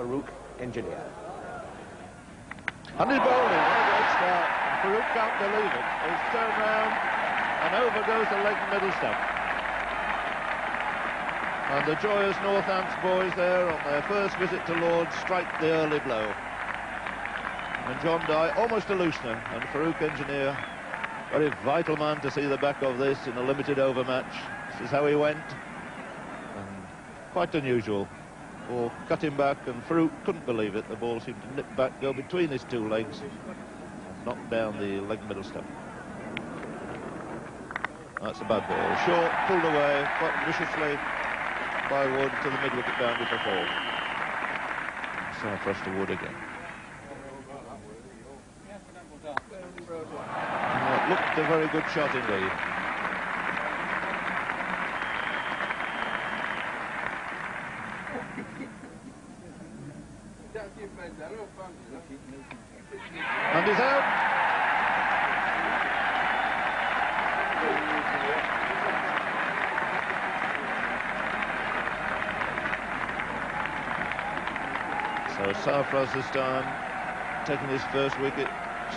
Farouk Engineer. And he's bowling, what a great start. Farouk can't believe it. He's turned round and over goes the leg and middle stump. And the joyous Northampton boys there on their first visit to Lord's strike the early blow. And John Dye, almost a loosener, and Farouk Engineer, very vital man to see the back of this in a limited over match. This is how he went. And quite unusual. Ball cut him back, and Farouk couldn't believe it. The ball seemed to nip back, go between his two legs, and knock down the leg middle stump. That's a bad ball. Short, pulled away, quite viciously by Wood to the mid-wicket boundary for 4. Sarfraz to Wood again. It looked a very good shot indeed. And he's out. So Sarfraz this time taking his first wicket,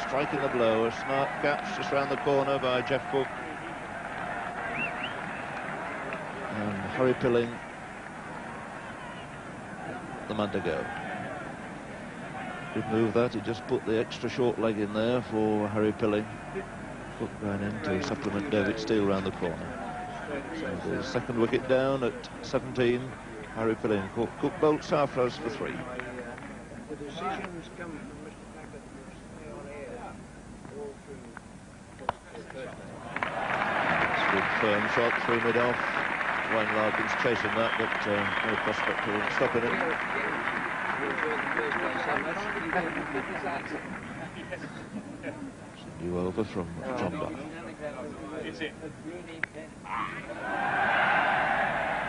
striking the blow. A smart catch just round the corner by Jeff Cook. And Harry Pilling, the man to go. Did move that, he just put the extra short leg in there for Harry Pilling. Cook ran in to supplement David Steele round the corner. So the second wicket down at 17. Harry Pilling. Cook bowled Sarfraz for 3. The decisions come from Mr. Packard to stay on air all through. Good firm shot through mid-off. Wayne Larkin's chasing that, but no prospect of stopping it. New over from John Dye.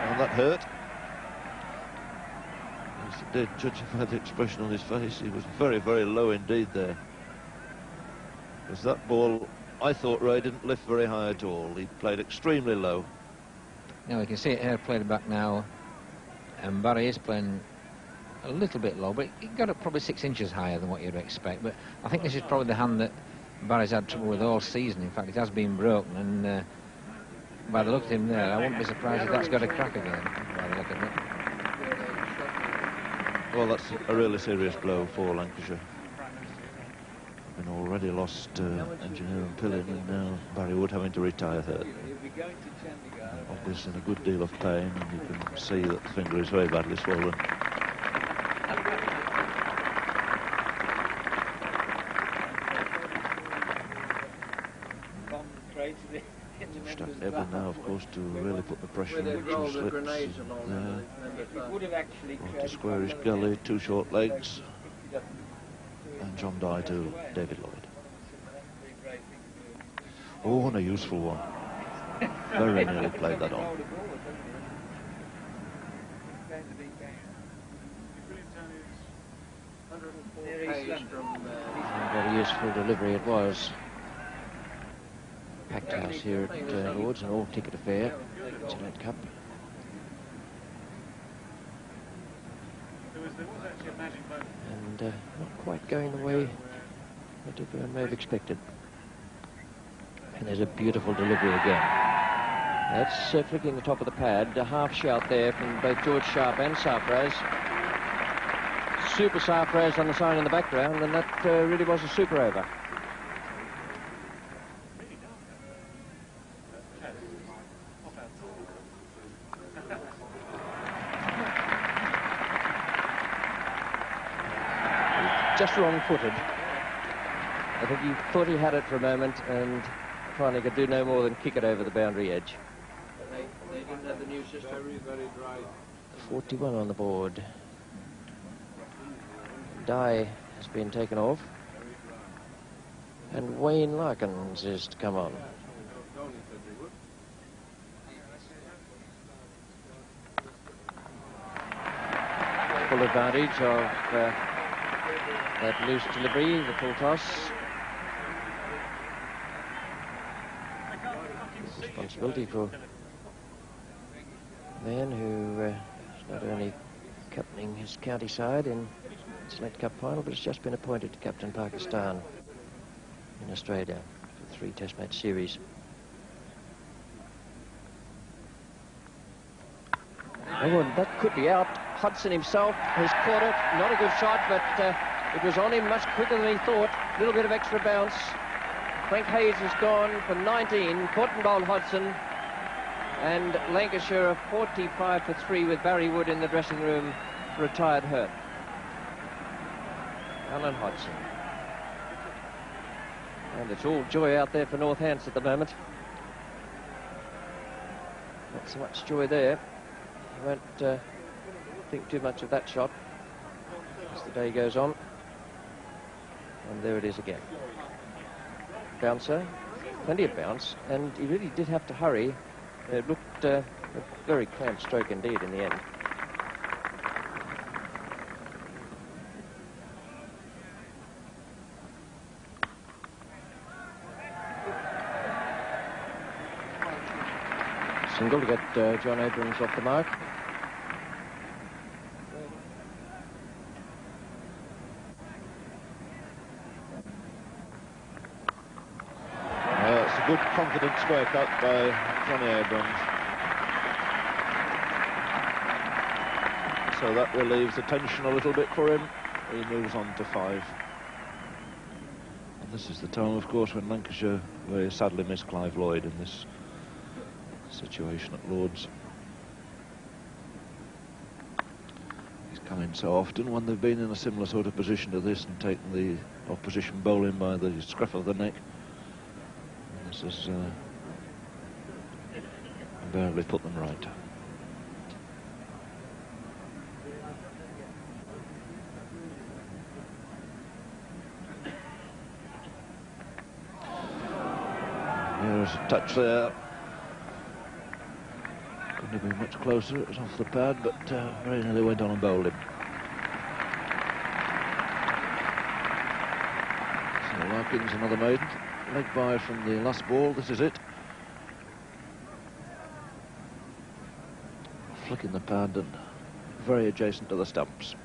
And that hurt. Yes, it did, judging by the expression on his face. He was very, very low indeed there. Because that ball, I thought Ray didn't lift very high at all. He played extremely low. Now we can see it here played back now, and Barry is playing a little bit low, but he got it probably 6 inches higher than what you'd expect. But I think this is probably the hand that Barry's had trouble with all season. In fact, it has been broken, and by the look of him there, I wouldn't be surprised if that's got a crack again, by the look of it. Well, that's a really serious blow for Lancashire. Been already lost Engineer and Pilling, and now Barry Wood having to retire hurt. Obviously in a good deal of pain, and you can see that the finger is very badly swollen. Stuck Evan now, of course, to really put the pressure on the two slips. To square his gully, 2 short legs. And John Dye to David Lloyd. Oh, and a useful one. Very nearly played that on. Very useful delivery it was. Packed house here at Lord's, an all-ticket affair, Gillette Cup. And not quite going the way that everyone may have expected. And there's a beautiful delivery again. That's flicking the top of the pad. A half shout there from both George Sharp and Sarfraz. Super Sarfraz on the sign in the background, and that really was a super over. Just wrong-footed. I think he thought he had it for a moment and finally could do no more than kick it over the boundary edge. They didn't have the new system. Very, very dry. 41 on the board. Dye has been taken off. And Wayne Larkins is to come on. Full advantage of that loose delivery, the full toss. Responsibility for a man who is not only captaining his county side in Gillette Cup final, but has just been appointed to captain Pakistan in Australia for 3 Test match series. Oh, and that could be out. Hudson himself has caught it. Not a good shot, but it was on him much quicker than he thought. A little bit of extra bounce. Frank Hayes has gone for 19. Caught and bowled Hudson. And Lancashire are 45 for 3 with Barry Wood in the dressing room, retired hurt. Alan Hodgson. And it's all joy out there for Northants at the moment. Not so much joy there. You won't think too much of that shot as the day goes on. And there it is again. Bouncer, plenty of bounce, and he really did have to hurry. It looked a very cramped stroke indeed in the end. Single to get John Abrams off the mark. It's a good, confident square cut by Johnny Abrams. So that relieves the tension a little bit for him. He moves on to 5. And this is the time, of course, when Lancashire very sadly missed Clive Lloyd in this situation at Lord's. He's come in so often when they've been in a similar sort of position to this and taken the opposition bowling by the scruff of the neck. And this has invariably put them right. Here's a touch there. Couldn't have been much closer. It was off the pad, but very nearly went on and bowled him. So Larkins, another maiden. Leg by from the last ball. This is it. Flicking the pad and very adjacent to the stumps.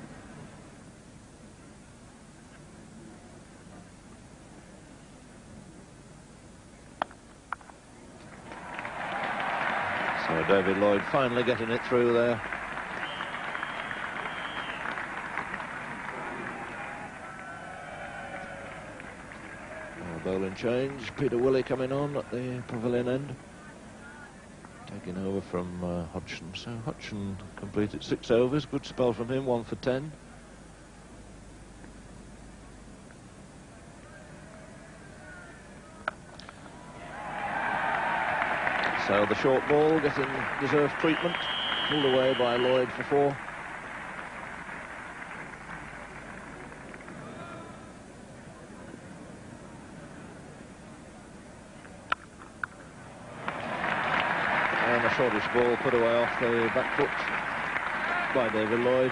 So David Lloyd finally getting it through there. Bowling change. Peter Willey coming on at the pavilion end. Taking over from Hodgson. So Hodgson completed 6 overs. Good spell from him, 1 for 10. So the short ball getting deserved treatment. Pulled away by Lloyd for 4. And a shortish ball put away off the back foot by David Lloyd.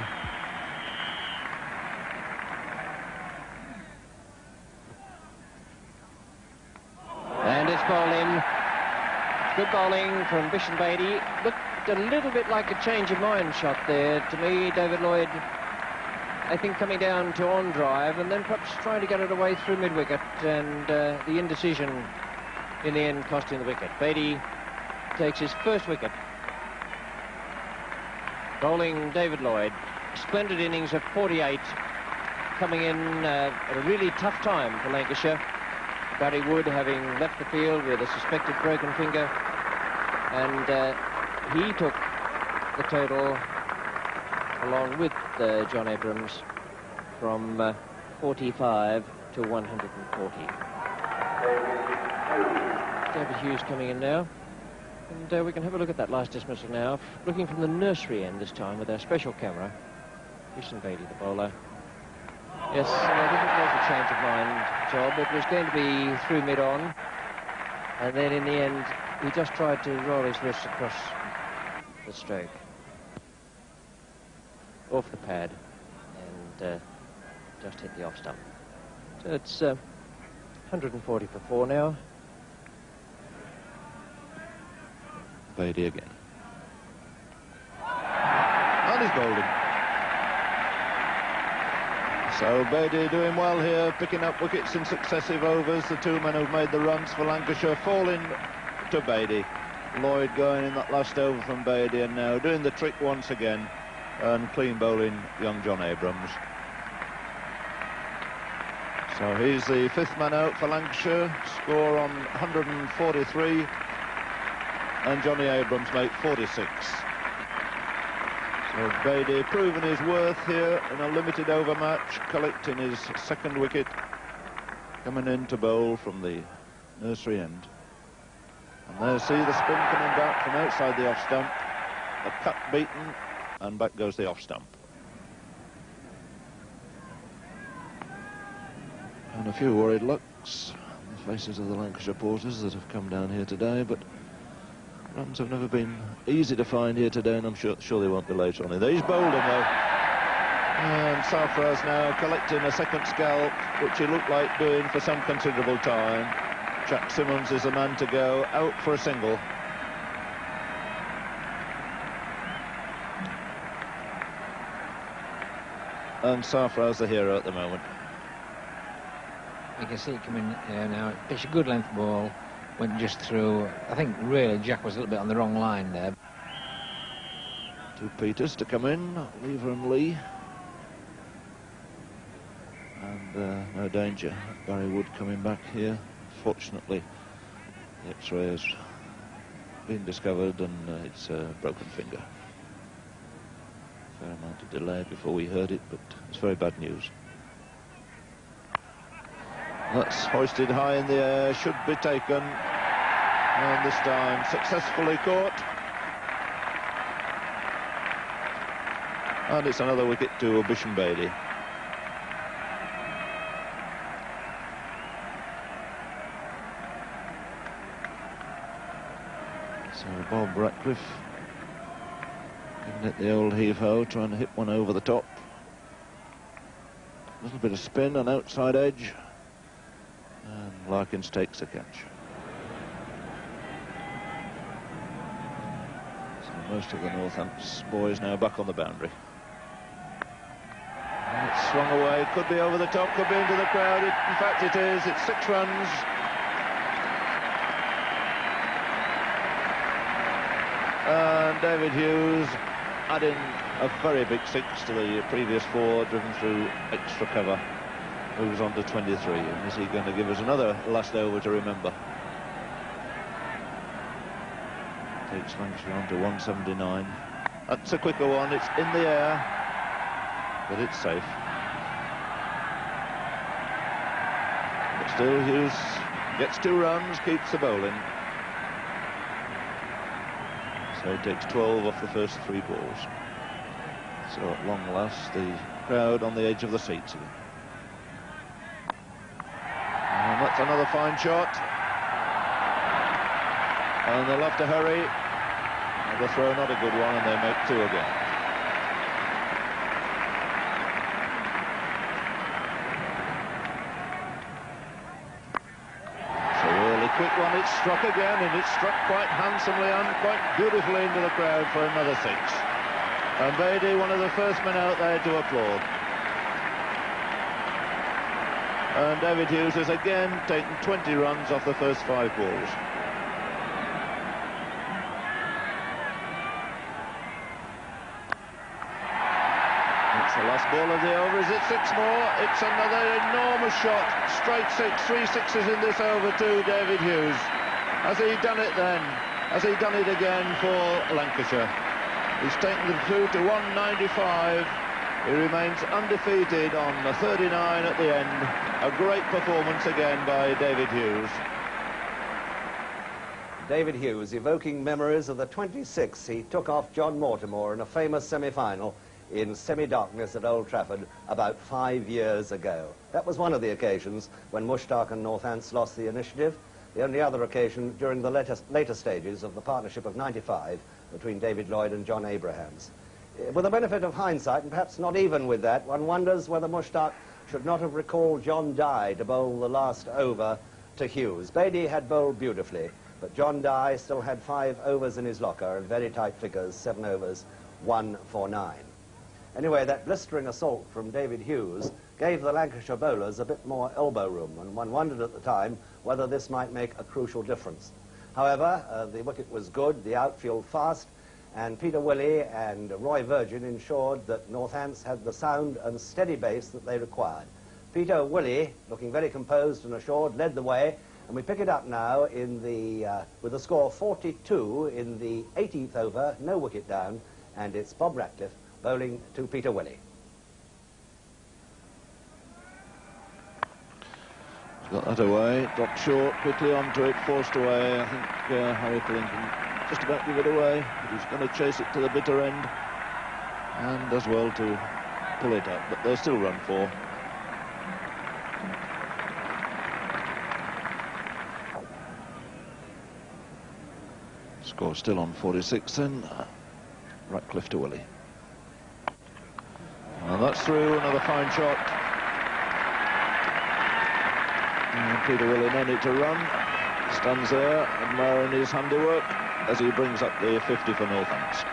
And it's bowling. Good bowling from Bishan Beatty. Looked a little bit like a change of mind shot there. To me, David Lloyd, I think, coming down to on drive and then perhaps trying to get it away through mid-wicket, and the indecision in the end costing the wicket. Beatty takes his first wicket. Bowling David Lloyd. Splendid innings of 48, coming in at a really tough time for Lancashire. Barry Wood having left the field with a suspected broken finger, and he took the total along with John Abrams from 45 to 140. David Hughes coming in now, and we can have a look at that last dismissal now, looking from the nursery end this time with our special camera. Bishan Beatty, the bowler. Yes, I think it was a change of mind job. It was going to be through mid-on, and then in the end he just tried to roll his wrist across the stroke off the pad and just hit the off stump. So it's 140 for 4 now. Beatty again. And he's bowled him. So Beatty doing well here, picking up wickets in successive overs. The two men who've made the runs for Lancashire falling to Beatty. Lloyd going in that last over from Beatty, and now doing the trick once again, and clean bowling young John Abrams. So he's the fifth man out for Lancashire, score on 143, and Johnny Abrams make 46. So Beatty proving his worth here in a limited over match, collecting his second wicket, coming in to bowl from the nursery end. And there, see the spin coming back from outside the off stump, the cut beaten, and back goes the off stump. And a few worried looks on the faces of the Lancashire porters that have come down here today, but runs have never been easy to find here today, and I'm sure they won't be later on. He's bowled him though. And Sarfraz now collecting a second scalp, which he looked like doing for some considerable time. Jack Simmons is the man to go, out for a single. And Sarfraz the hero at the moment. You can see it coming here now. It's a good length ball, went just through. I think really Jack was a little bit on the wrong line there. Two Peters to come in, Lever and Lee. And no danger. Barry Wood coming back here. Fortunately, the X-ray has been discovered, and it's a broken finger. Fair amount of delay before we heard it, but it's very bad news. That's hoisted high in the air, should be taken, and this time successfully caught. And it's another wicket to Bisham Beatty. So Bob Ratcliffe giving it the old heave-ho, trying to hit one over the top. A little bit of spin on outside edge, and Larkins takes a catch. So most of the Northampton boys now back on the boundary. And it's swung away, could be over the top, could be into the crowd. In fact it is, it's 6 runs. And David Hughes adding a very big 6 to the previous 4, driven through extra cover. Moves on to 23, and is he going to give us another last over to remember? Takes Lancashire on to 179. That's a quicker one, it's in the air, but it's safe. But still Hughes gets 2 runs, keeps the bowling. So he takes 12 off the first 3 balls. So at long last, the crowd on the edge of the seats again. And that's another fine shot. And they'll have to hurry. And the throw, not a good one, and they make 2 again. Quick one, it's struck again, and it's struck quite handsomely and quite beautifully into the crowd for another 6. And Beatty, one of the first men out there to applaud. And David Hughes has again taken 20 runs off the first 5 balls. It's the last ball of the over. Is it 6 more? It's another enormous shot. Straight 6, 3 sixes in this over to David Hughes. Has he done it then? Has he done it again for Lancashire? He's taken the 2 to 195. He remains undefeated on the 39 at the end. A great performance again by David Hughes. David Hughes evoking memories of the 26 he took off John Mortimer in a famous semi-final in semi-darkness at Old Trafford about 5 years ago. That was one of the occasions when Mushtaq and Northants lost the initiative. The only other occasion during the later stages of the partnership of 95 between David Lloyd and John Abrahams. With the benefit of hindsight, and perhaps not even with that, one wonders whether Mushtaq should not have recalled John Dye to bowl the last over to Hughes. Beatty had bowled beautifully, but John Dye still had 5 overs in his locker and very tight figures, 7 overs, 1 for 9. Anyway, that blistering assault from David Hughes gave the Lancashire bowlers a bit more elbow room, and one wondered at the time whether this might make a crucial difference. However, the wicket was good, the outfield fast, and Peter Willey and Roy Virgin ensured that Northants had the sound and steady base that they required. Peter Willey, looking very composed and assured, led the way, and we pick it up now in the, with the score 42 in the 18th over, no wicket down, and it's Bob Ratcliffe bowling to Peter Willey. Got that away, dropped short, quickly onto it, forced away. I think Harry Clinton just about give it away, but he's going to chase it to the bitter end, and does well to pull it up, but they'll still run 4. Score still on 46 then. Ratcliffe to Willey. And that's through, another fine shot. And Peter Willey no need to run. Stands there, admiring his handiwork as he brings up the 50 for Northants.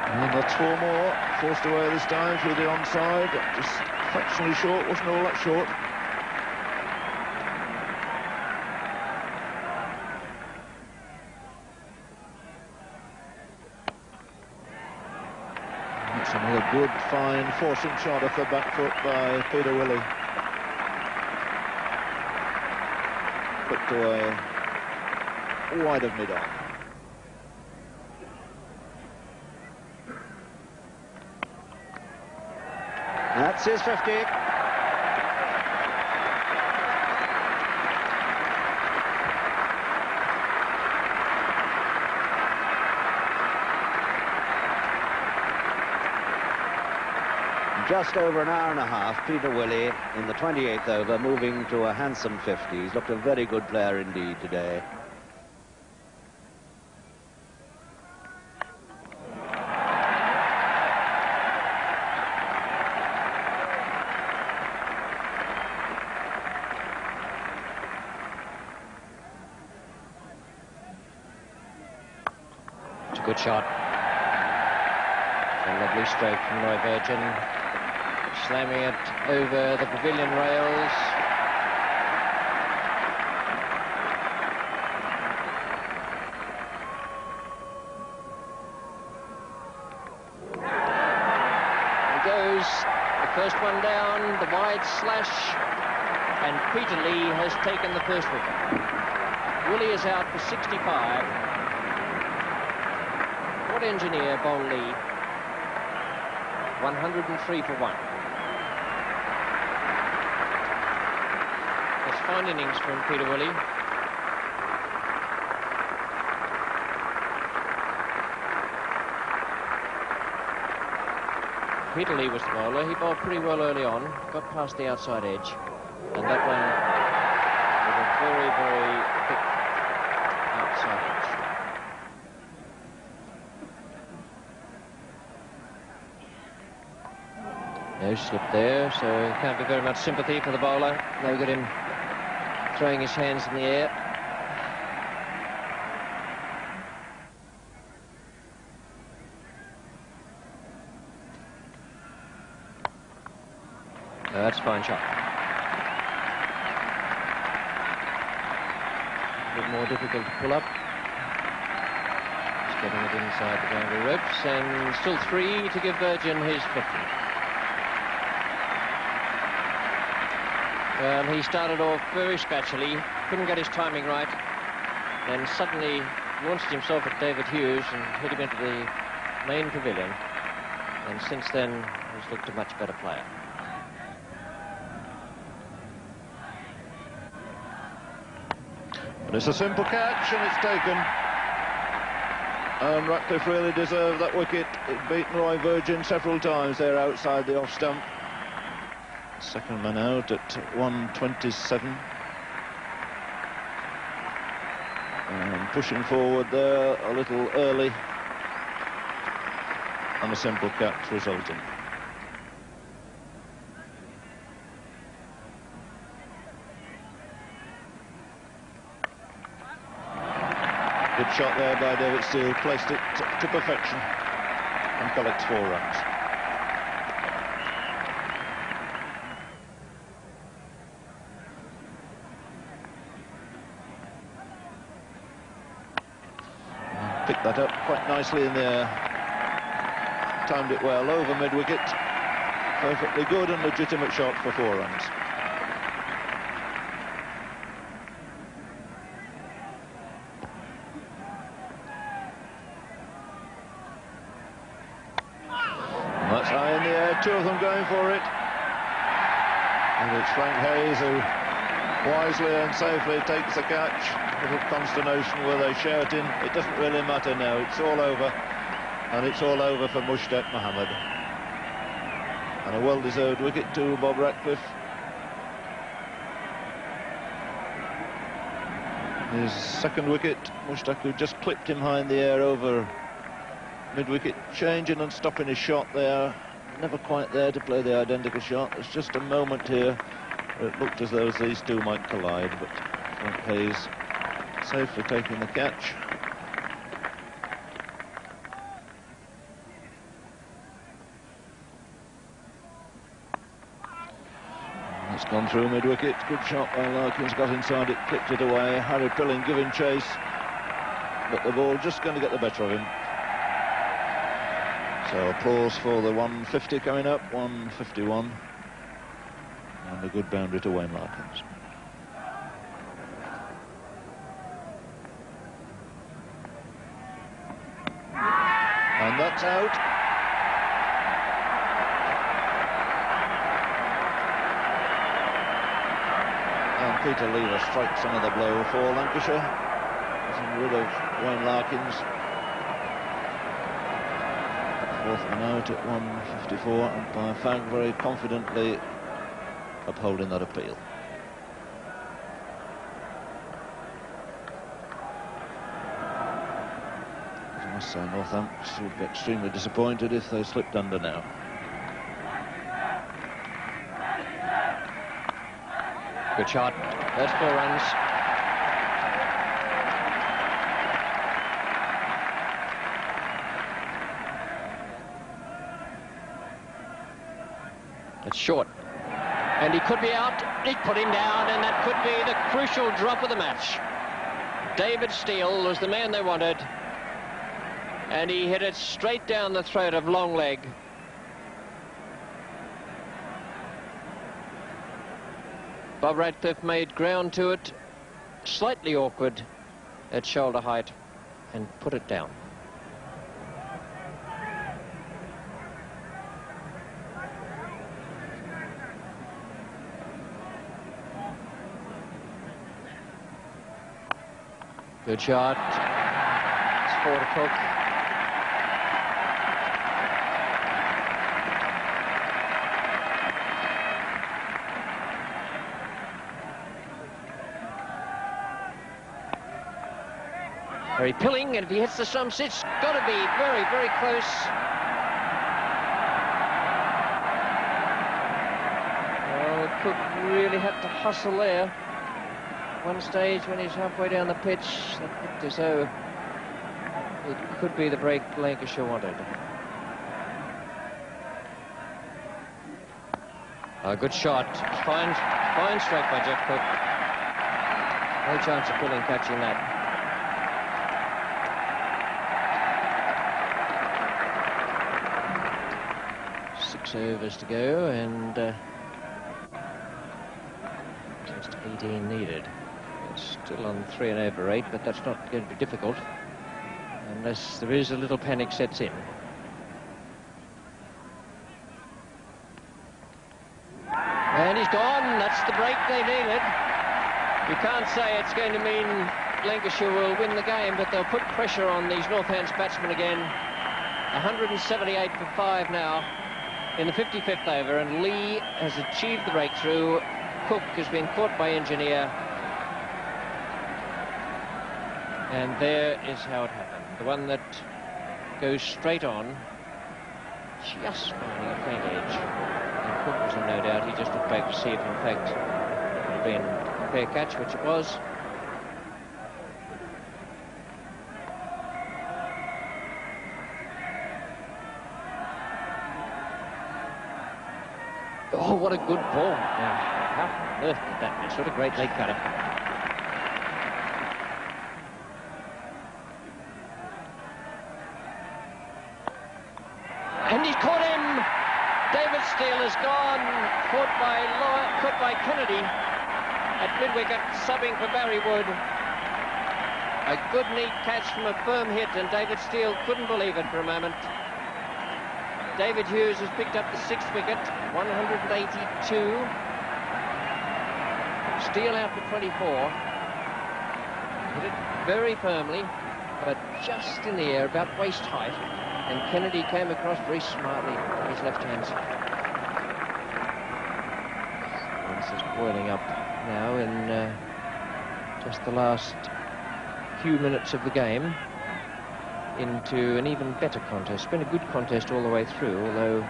And that's 4 more. Forced away this time through the onside. Just fractionally short, wasn't all that short. That's another good, fine, forcing shot off the back foot by Peter Willey. Put away wide of mid-on. That's his 50. Just over an hour and a half, Peter Willey in the 28th over, moving to a handsome 50. He's looked a very good player indeed today. It's a good shot. A lovely stroke from Roy Virgin. Slamming it over the pavilion rails. There goes the first one down, the wide slash, and Peter Lee has taken the first wicket. Willey is out for 65. What engineer, Bon Lee? 103 for 1. That's fine innings from Peter Willey. Peter Lee was the bowler. He bowled pretty well early on, got past the outside edge, and that one with a very, very thick outside edge. No slip there, so can't be very much sympathy for the bowler. No good him throwing his hands in the air. Oh, that's a fine shot. A bit more difficult to pull up. Just getting it inside the boundary ropes, and still 3 to give Virgin his 50. Well, he started off very scratchily, couldn't get his timing right, then suddenly launched himself at David Hughes and hit him into the main pavilion, and since then he's looked a much better player. But it's a simple catch and it's taken. And Ratcliffe really deserved that wicket. He'd beaten Roy Virgin several times there outside the off stump. Second man out at 127. And pushing forward there a little early. And a simple catch resulting. Good shot there by David Steele, placed it to perfection and collects 4 runs. Picked that up quite nicely in there. Timed it well over mid-wicket. Perfectly good and legitimate shot for 4 runs. And that's high in the air, 2 of them going for it. And it's Frank Hayes who wisely and safely takes the catch. A little consternation were they shouting. It doesn't really matter now, it's all over. And it's all over for Mushtaq Mohammed. And a well-deserved wicket to Bob Ratcliffe. His second wicket, Mushtaq, who just clipped him high in the air over mid-wicket, changing and stopping his shot there. Never quite there to play the identical shot. There's just a moment here where it looked as though these two might collide, but Frank Hayes safely taking the catch. It's gone through mid-wicket. Good shot by Larkins, got inside it, clipped it away. Harry Pilling giving chase, but the ball just going to get the better of him. So applause for the 150 coming up, 151. And a good boundary to Wayne Larkins. And that's out. And Peter Lever strikes another blow for Lancashire, getting rid of Wayne Larkins. 4th man out at 154, and by Fang very confidently upholding that appeal. I must say Northampton would be extremely disappointed if they slipped under now. Good shot. That's 4 runs. It's short. And he could be out. He put him down, and that could be the crucial drop of the match. David Steele was the man they wanted, and he hit it straight down the throat of Longleg. Bob Ratcliffe made ground to it, slightly awkward at shoulder height, and put it down. Good shot. It's 4 to Cook. Harry Pilling, and if he hits the stumps, it's got to be very, very close. Oh, Cook really had to hustle there. One stage when he's halfway down the pitch, that looked as though it could be the break Lancashire wanted. A good shot. Fine strike by Jeff Cook. No chance of Pilling catching that. 6 overs to go, and just 18 needed. It's still on 3 and over 8, but that's not going to be difficult unless there is a little panic sets in. And he's gone. That's the break they needed. You can't say it's going to mean Lancashire will win the game, but they'll put pressure on these Northants batsmen again. 178 for 5 now in the 55th over, and Lee has achieved the breakthrough. Cook has been caught by Engineer, and there is how it happened. The one that goes straight on, just finding a faint edge, and Cook was in no doubt. He just looked back to see if in fact it had been a fair catch, which it was. Oh, what a good ball. Now, how on earth did that miss? What a great leg cutter. And he's caught him. David Steele has gone. Caught by Kennedy at mid-wicket, subbing for Barry Wood. A good, neat catch from a firm hit, and David Steele couldn't believe it for a moment. David Hughes has picked up the 6th wicket, 182. Steele out for 24. Hit it very firmly, but just in the air, about waist height. And Kennedy came across very smartly on his left hand side. This is boiling up now in just the last few minutes of the game into an even better contest. It's been a good contest all the way through, although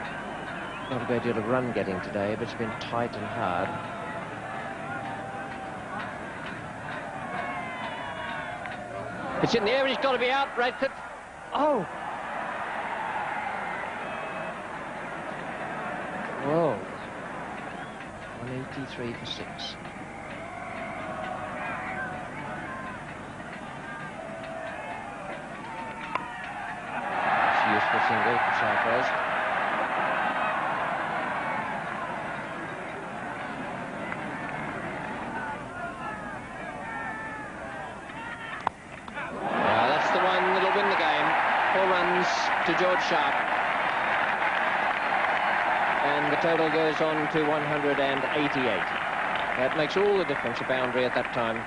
not a great deal of run getting today, but it's been tight and hard. It's in the air and he's got to be out, Radcliffe. Oh! Whoa. 183 for 6. It's a useful single for Sarfraz. That's the one that'll win the game. 4 runs to George Sharp. And the total goes on to 188. That makes all the difference, a boundary at that time.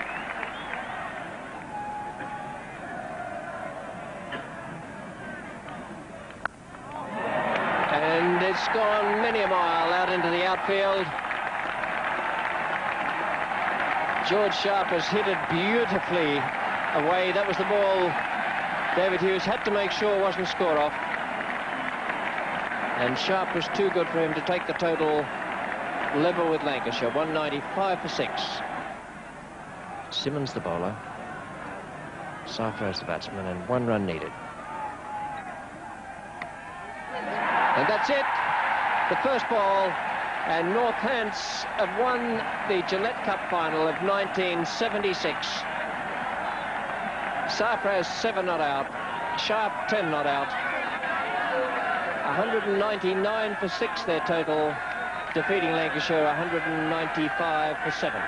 And it's gone many a mile out into the outfield. George Sharp has hit it beautifully away. That was the ball David Hughes had to make sure wasn't score off. And Sharp was too good for him to take the total level with Lancashire, 195 for 6. Simmons the bowler, Sarfraz the batsman, and 1 run needed. And that's it, the first ball, and Northants have won the Gillette Cup final of 1976. Sarfraz 7 not out, Sharp 10 not out. 199 for 6 their total, defeating Lancashire 195 for 7.